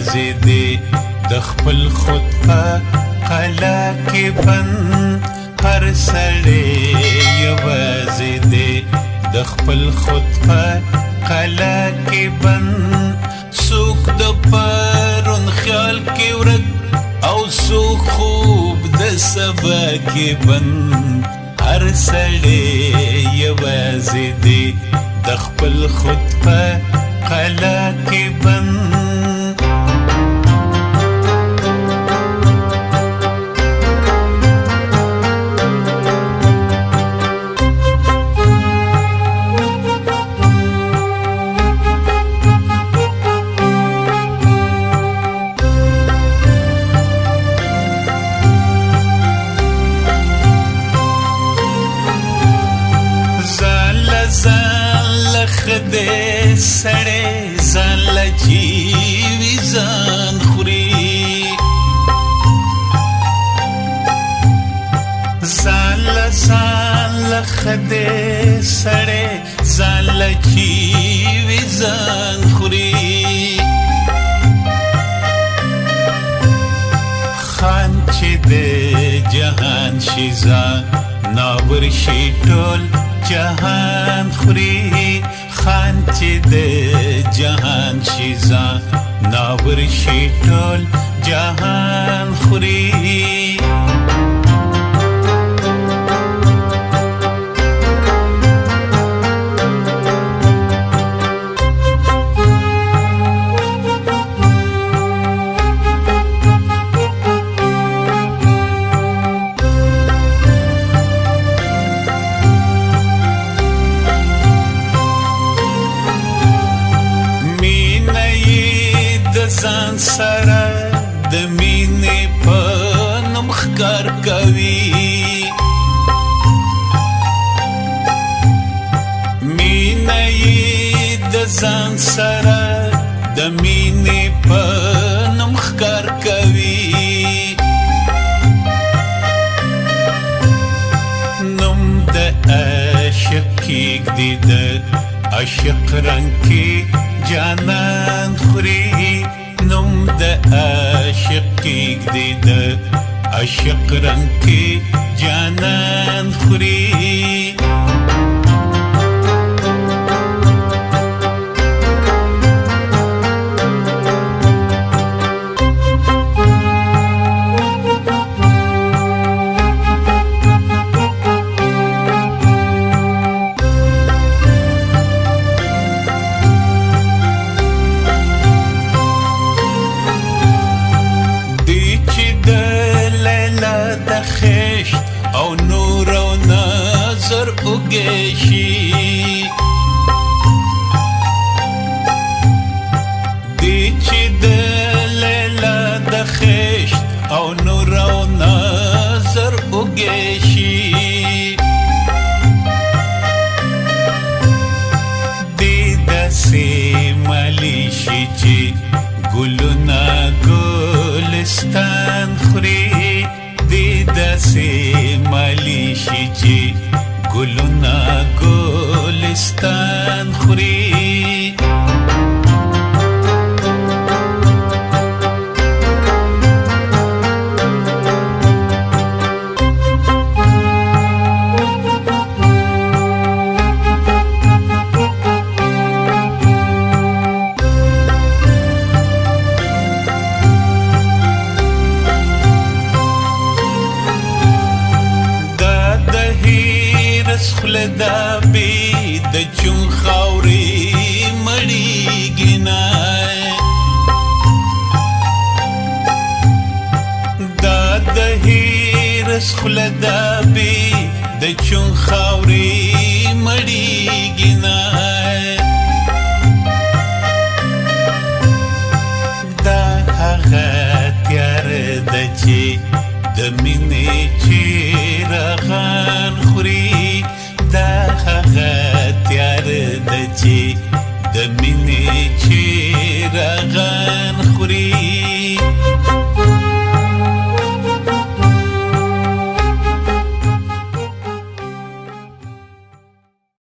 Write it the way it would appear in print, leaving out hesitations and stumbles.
یوازې دی د خپل خود په قلا کې بند هر سړی یوازې دی د خپل خود په قلا کې بند څوک د پرون خیال کې ورک او څوک خوب د سبا کې بند هر سړی یوازې دی د خپل خود په قلا کې بند خدای سړی ځان له جیوي ځان خوري ځان له خدای سړی ځان له جیوي ځان خوري خان چې د جهان شي ځان ناور شي ټول جهان خوري خان چې د جهان شي ځان ناور شي ټول جهان خوري ځان سره د مینې په نوم ښکار کوي مینه یې د ځان سره د مینې په نوم ښکار کوي نوم د عاشق کېږدي د عاشق رنګ کې جانان خوري نوم د عاشق کېږدي د عاشق رنګ کې جانان خوري او نور او نظر وګشي دی چې د لیلا د خشت او نور او نظر وګشي دی داسې مالی شي چې ګلونه ګلستان خوري دی داسې مالی شي چې ګلونه ګلستان خوري خله دا بی د چون خاورې مړیږي نه دا د هیرس خله دا بی د چون خاورې مړیږي نه دا هغه تیار ده چې